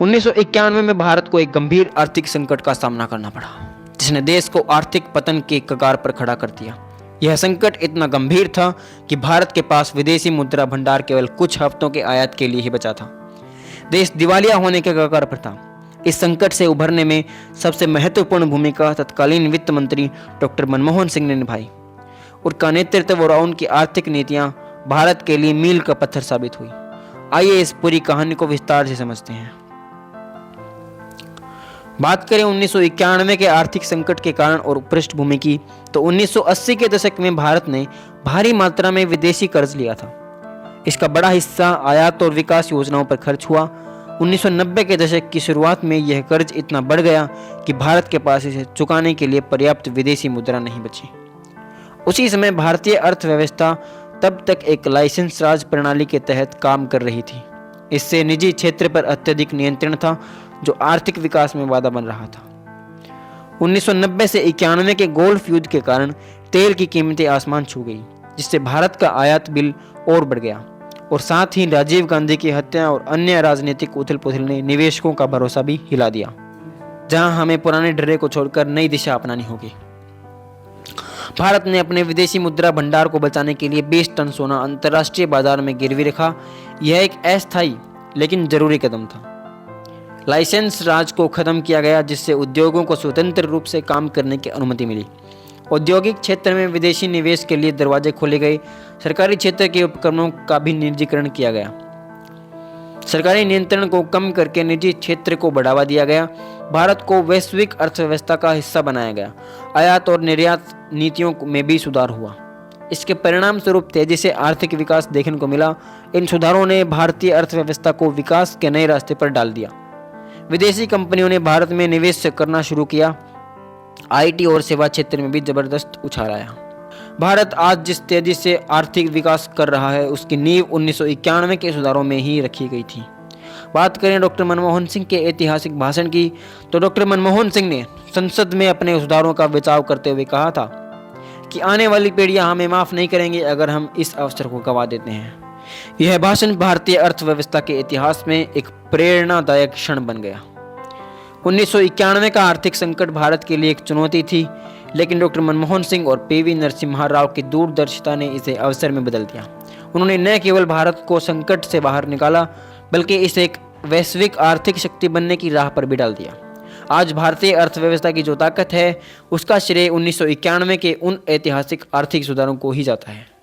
1991 में भारत को एक गंभीर आर्थिक संकट का सामना करना पड़ा, जिसने देश को आर्थिक पतन के कगार पर खड़ा कर दिया। यह संकट इतना गंभीर था कि भारत के पास विदेशी मुद्रा भंडार केवल कुछ हफ्तों के आयात के लिए ही बचा था। देश दिवालिया होने के कगार पर था। इस संकट से उभरने में सबसे महत्वपूर्ण भूमिका तत्कालीन वित्त मंत्री डॉक्टर मनमोहन सिंह ने निभाई। उनका नेतृत्व और उनकी आर्थिक नीतियां भारत के लिए मील का पत्थर साबित हुई। आइए इस पूरी कहानी को विस्तार से समझते हैं। बात करें 1991 के आर्थिक संकट के कारण और पृष्ठभूमि की, तो 1980 के दशक में भारत ने भारी मात्रा में विदेशी कर्ज लिया था। इसका बड़ा हिस्सा आयात और विकास योजनाओं पर खर्च हुआ। 1990 के दशक की शुरुआत में यह कर्ज इतना बढ़ गया कि भारत के पास इसे चुकाने के लिए पर्याप्त विदेशी मुद्रा नहीं बची। उसी समय भारतीय अर्थव्यवस्था तब तक एक लाइसेंस राज प्रणाली के तहत काम कर रही थी। इससे निजी क्षेत्र पर अत्यधिक नियंत्रण था, जो आर्थिक विकास में बाधा बन रहा था। 1990 से 91 के गोल्फ युद्ध के कारण तेल की कीमतें आसमान छू गई, जिससे भारत का आयात बिल और बढ़ गया। और साथ ही राजीव गांधी की हत्या और अन्य राजनीतिक उथल-पुथल ने निवेशकों का भरोसा भी हिला दिया, जहां हमें पुराने डरे को छोड़कर नई दिशा अपनानी होगी। भारत ने अपने विदेशी मुद्रा भंडार को बचाने के लिए 20 टन सोना अंतर्राष्ट्रीय बाजार में गिरवी रखा। यह एक अस्थायी लेकिन जरूरी कदम था। लाइसेंस राज को खत्म किया गया, जिससे उद्योगों को स्वतंत्र रूप से काम करने की अनुमति मिली। औद्योगिक क्षेत्र में विदेशी निवेश के लिए दरवाजे खोले गए। सरकारी क्षेत्र के उपक्रमों का भी निजीकरण किया गया। सरकारी नियंत्रण को कम करके निजी क्षेत्र को बढ़ावा दिया गया। भारत को वैश्विक अर्थव्यवस्था का हिस्सा बनाया गया। आयात और निर्यात नीतियों में भी सुधार हुआ। इसके परिणाम स्वरूप तेजी से आर्थिक विकास देखने को मिला। इन सुधारों ने भारतीय अर्थव्यवस्था को विकास के नए रास्ते पर डाल दिया। विदेशी कंपनियों ने भारत में निवेश करना शुरू किया। आईटी और सेवा क्षेत्र में भी जबरदस्त उछाल आया। भारत आज जिस तेजी से आर्थिक विकास कर रहा है, उसकी नींव 1991 के सुधारों में ही रखी गई थी। बात करें डॉक्टर मनमोहन सिंह के ऐतिहासिक भाषण की, तो डॉक्टर मनमोहन सिंह ने संसद में अपने सुधारों का बचाव करते हुए कहा था कि आने वाली पीढ़ियां हमें माफ नहीं करेंगी अगर हम इस अवसर को गंवा देते हैं। यह भाषण भारतीय अर्थव्यवस्था के इतिहास में एक प्रेरणादायक क्षण बन गया। 1991 का आर्थिक संकट भारत के लिए एक चुनौती थी, लेकिन डॉक्टर मनमोहन सिंह और पीवी नरसिम्हा राव की दूरदर्शिता ने इसे अवसर में बदल दिया। उन्होंने न केवल भारत को संकट से बाहर निकाला, बल्कि इसे एक वैश्विक आर्थिक शक्ति बनने की राह पर भी डाल दिया। आज भारतीय अर्थव्यवस्था की जो ताकत है, उसका श्रेय 1991 के उन ऐतिहासिक आर्थिक सुधारों को ही जाता है।